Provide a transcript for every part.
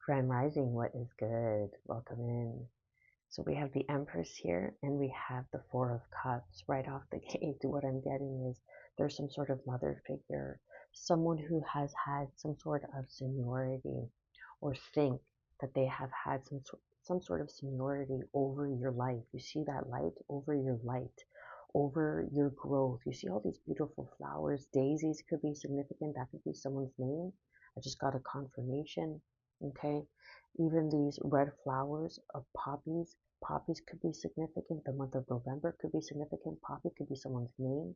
Grand Rising, what is good? Welcome in. So we have the Empress here and we have the Four of Cups right off the gate. What I'm getting is there's some sort of mother figure, someone who has had some sort of seniority or think that they have had some sort of seniority over your life. You see that light, over your growth. You see all these beautiful flowers. Daisies could be significant. That could be someone's name. I just got a confirmation. Okay. Even these red flowers of poppies. Poppies could be significant. The month of November could be significant. Poppy could be someone's name.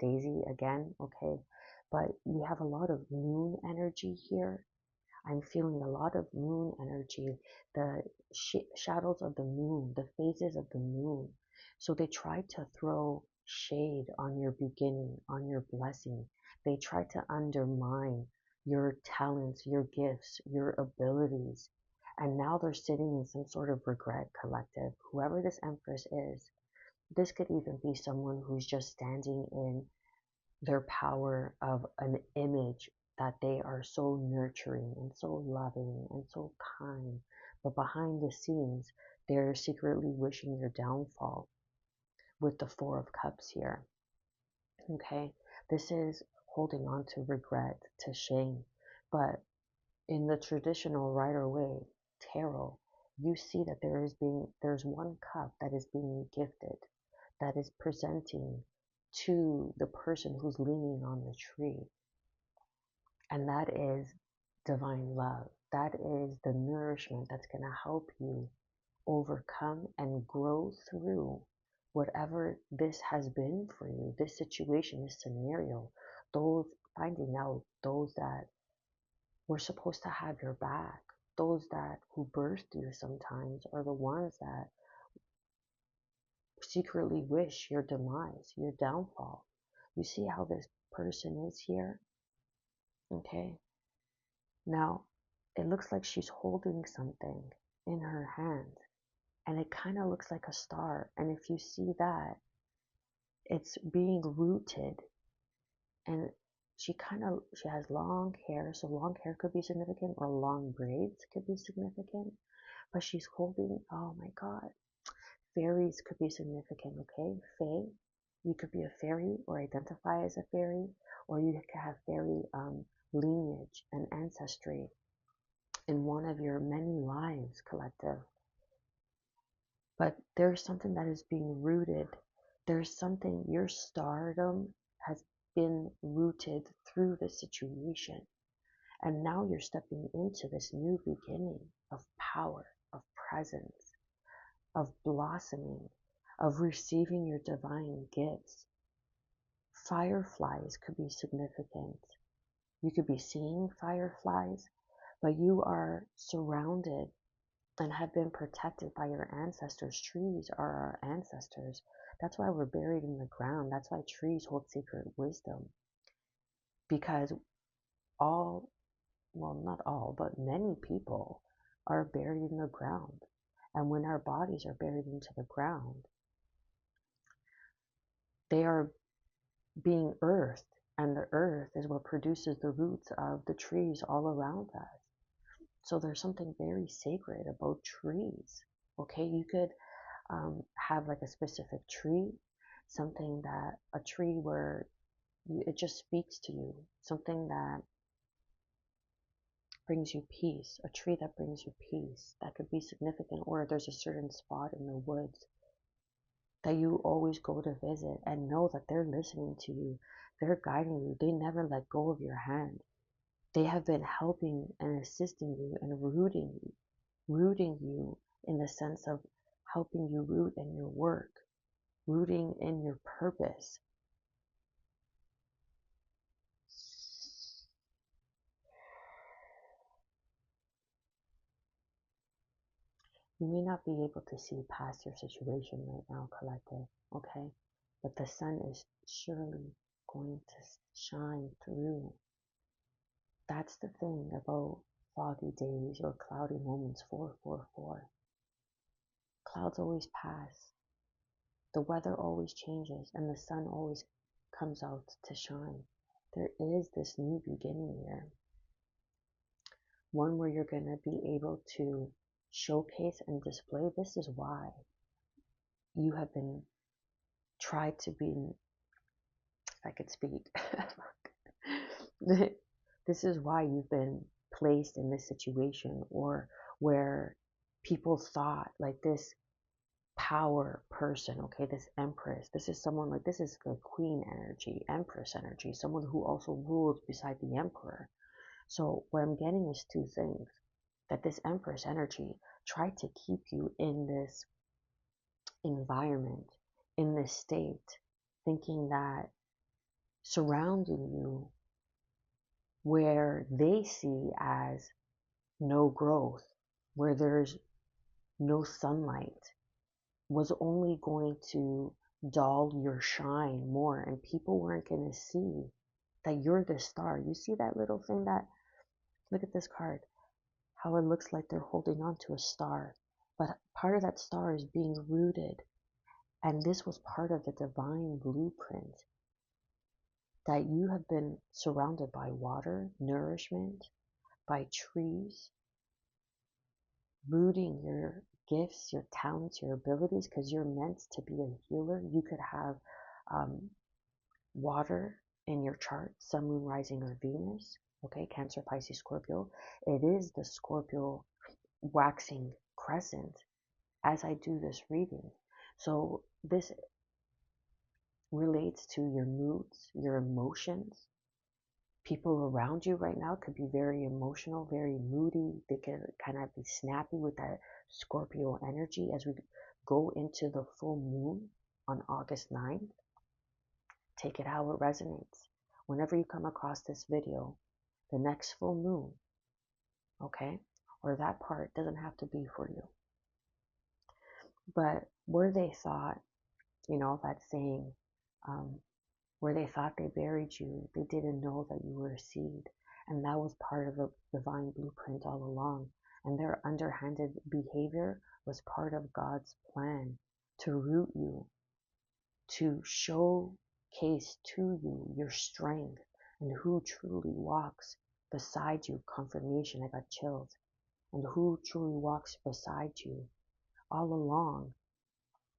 Daisy again. Okay. But we have a lot of moon energy here. I'm feeling a lot of moon energy, the shadows of the moon, the phases of the moon. So they try to throw shade on your beginning, on your blessing. They try to undermine your talents, your gifts, your abilities. And now they're sitting in some sort of regret collective. Whoever this Empress is, this could even be someone who's just standing in their power of an image that they are so nurturing and so loving and so kind. But behind the scenes, they're secretly wishing your downfall with the Four of Cups here. Okay, this is holding on to regret, to shame. But in the traditional Rider-Waite tarot, you see that there's one cup that is being gifted, that is presenting to the person who's leaning on the tree. And that is divine love. That is the nourishment that's going to help you overcome and grow through whatever this has been for you, this situation, this scenario, those finding out those that were supposed to have your back, those that who birthed you sometimes are the ones that secretly wish your demise, your downfall. You see how this person is here? Okay. Now, it looks like she's holding something in her hand, and it kind of looks like a star. And if you see that, it's being rooted, and she has long hair, so long hair could be significant, or long braids could be significant. But she's holding, oh my God, fairies could be significant, okay? Fae, you could be a fairy or identify as a fairy, or you could have fairy lineage and ancestry in one of your many lives, collective. But there's something that is being rooted. There's something, your stardom has been rooted through this situation. And now you're stepping into this new beginning of power, of presence, of blossoming, of receiving your divine gifts. Fireflies could be significant. You could be seeing fireflies, but you are surrounded and have been protected by your ancestors. Trees are our ancestors. That's why we're buried in the ground. That's why trees hold secret wisdom. Because all, well, not all, but many people are buried in the ground. And when our bodies are buried into the ground, they are being earthed. And the earth is what produces the roots of the trees all around us. So there's something very sacred about trees. Okay, you could have like a specific tree, something that a tree where it just speaks to you, something that brings you peace, a tree that brings you peace. That could be significant. Or there's a certain spot in the woods that you always go to visit and know that they're listening to you, they're guiding you, they never let go of your hand. They have been helping and assisting you and rooting you in the sense of helping you root in your work, rooting in your purpose. You may not be able to see past your situation right now, collective, okay? But the sun is surely going to shine through. That's the thing about foggy days or cloudy moments. 444. Clouds always pass. The weather always changes and the sun always comes out to shine. There is this new beginning here. one where you're going to be able to showcase and display. This is why you have been tried to be, if I could speak, this is why you've been placed in this situation, or where people thought like this power person, okay, this empress, this is someone like, this is the queen energy, empress energy, someone who also rules beside the emperor. So what I'm getting is two things: that this empress energy tried to keep you in this environment, in this state, thinking that surrounding you where they see as no growth, where there's no sunlight, was only going to dull your shine more, and people weren't going to see that you're the star. You see that little thing that, look at this card, how it looks like they're holding on to a star, but part of that star is being rooted. And this was part of the divine blueprint, that you have been surrounded by water, nourishment, by trees, rooting your gifts, your talents, your abilities, because you're meant to be a healer. You could have water in your chart, sun, moon, rising, or Venus. Okay, Cancer, Pisces, Scorpio. It is the Scorpio waxing crescent as I do this reading. So this relates to your moods, your emotions. People around you right now could be very emotional, very moody. They could kind of be snappy with that Scorpio energy as we go into the full moon on August 9th. Take it how it resonates. Whenever you come across this video, the next full moon, okay, or that part doesn't have to be for you. But where they thought, that saying, where they thought they buried you, they didn't know that you were a seed. And that was part of the divine blueprint all along. And their underhanded behavior was part of God's plan to root you, to showcase to you your strength and who truly walks beside you. Confirmation, I got chills. And who truly walks beside you. All along,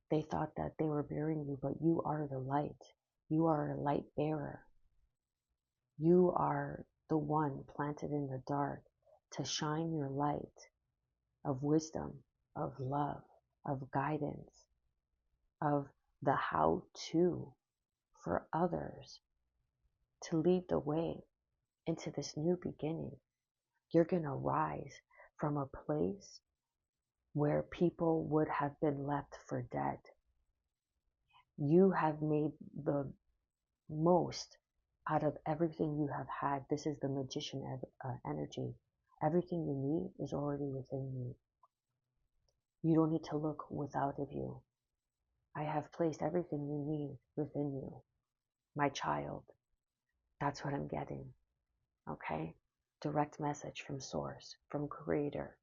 they thought that they were burying you, but you are the light. You are a light bearer. You are the one planted in the dark to shine your light of wisdom, of love, of guidance, of the how-to for others, to lead the way into this new beginning. You're going to rise from a place where people would have been left for dead. You have made the most out of everything you have had. This is the magician energy. Everything you need is already within you. You don't need to look without of you. I have placed everything you need within you. My child, that's what I'm getting. Okay? Direct message from source, from creator,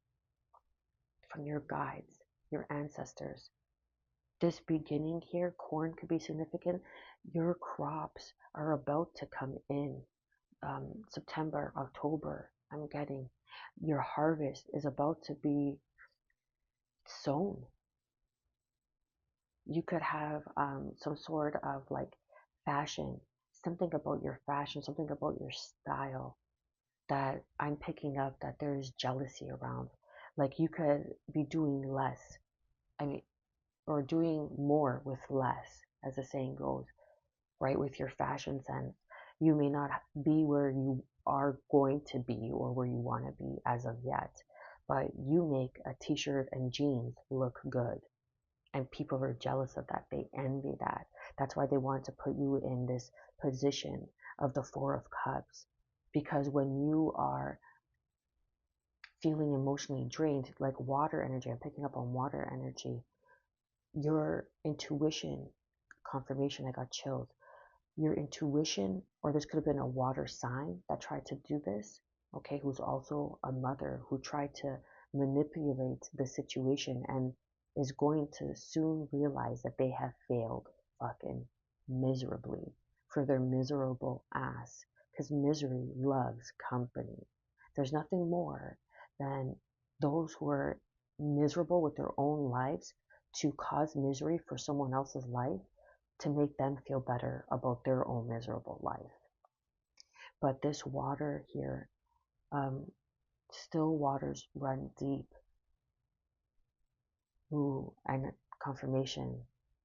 from your guides, your ancestors. This beginning here, corn could be significant. Your crops are about to come in. September, October, I'm getting. Your harvest is about to be sown. You could have some sort of like fashion, something about your fashion, something about your style that I'm picking up that there's jealousy around. Like you could be doing less, or doing more with less, as the saying goes, right? With your fashion sense, you may not be where you are going to be or where you want to be as of yet, but you make a t-shirt and jeans look good. And people are jealous of that. They envy that. That's why they want to put you in this position of the Four of Cups. Because when you are feeling emotionally drained, like water energy, I'm picking up on water energy, your intuition, confirmation, I got chilled. Your intuition, or this could have been a water sign that tried to do this, okay, who's also a mother who tried to manipulate the situation and is going to soon realize that they have failed fucking miserably for their miserable ass, because misery loves company. There's nothing more than those who are miserable with their own lives to cause misery for someone else's life to make them feel better about their own miserable life. But this water here, still waters run deep. Ooh, and confirmation.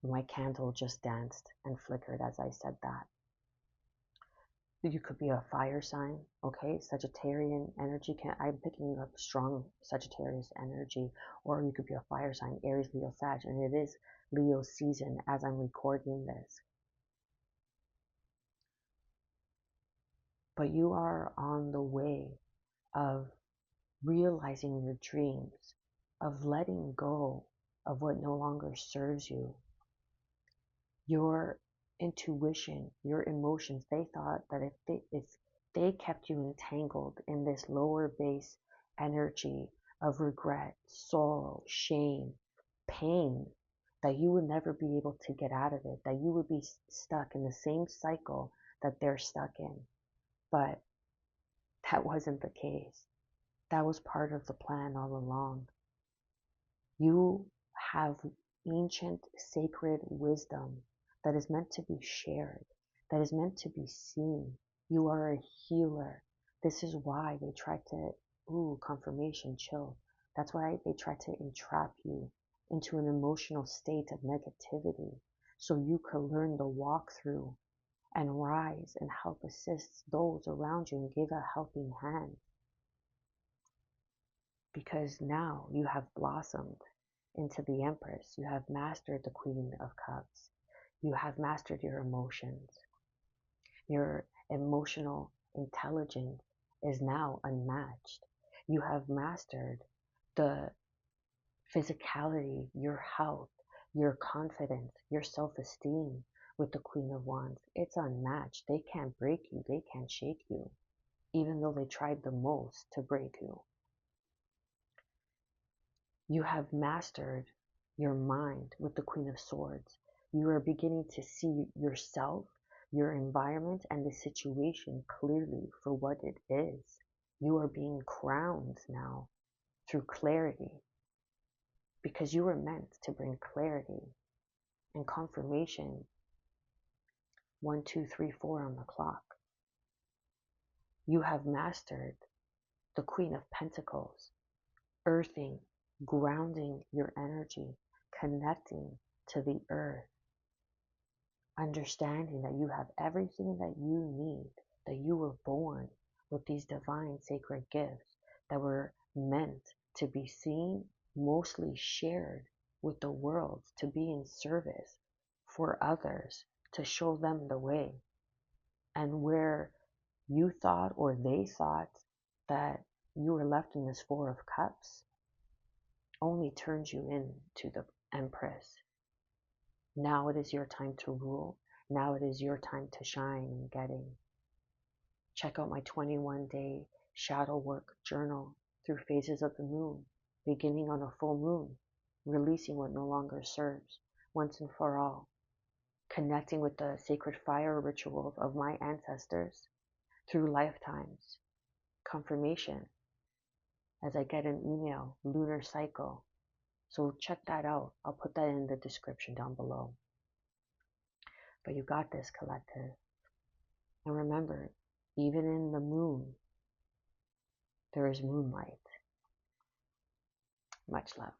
My candle just danced and flickered as I said that. You could be a fire sign, okay? Sagittarian energy. I'm picking up strong Sagittarius energy, or you could be a fire sign, Aries, Leo, Sag, and it is Leo season as I'm recording this. But you are on the way of realizing your dreams, of letting go of what no longer serves you. Your intuition, your emotions, they thought that if they kept you entangled in this lower base energy of regret, sorrow, shame, pain, that you would never be able to get out of it, that you would be stuck in the same cycle that they're stuck in. But that wasn't the case. That was part of the plan all along. You have ancient sacred wisdom that is meant to be shared, that is meant to be seen. You are a healer. This is why they try to, confirmation, chill. That's why they try to entrap you into an emotional state of negativity so you could learn the walkthrough and rise and help assist those around you and give a helping hand. Because now you have blossomed into the Empress. You have mastered the Queen of Cups. You have mastered your emotions. Your emotional intelligence is now unmatched. You have mastered the physicality, your health, your confidence, your self-esteem with the Queen of Wands. It's unmatched. They can't break you. They can't shake you, even though they tried the most to break you. You have mastered your mind with the Queen of Swords. You are beginning to see yourself, your environment, and the situation clearly for what it is. You are being crowned now through clarity because you were meant to bring clarity and confirmation. 1, 2, 3, 4 on the clock. You have mastered the Queen of Pentacles, earthing, grounding your energy, connecting to the earth, understanding that you have everything that you need, that you were born with these divine sacred gifts that were meant to be seen, mostly shared with the world, to be in service for others, to show them the way. And where you thought or they thought that you were left in this Four of Cups only turns you into the Empress. Now it is your time to rule. Now it is your time to shine and getting. Check out my 21-day shadow work journal through phases of the moon, beginning on a full moon, releasing what no longer serves, once and for all, connecting with the sacred fire rituals of my ancestors through lifetimes, confirmation, as I get an email, lunar cycle. So check that out. I'll put that in the description down below. But you got this, collective. And remember, even in the moon, there is moonlight. Much love.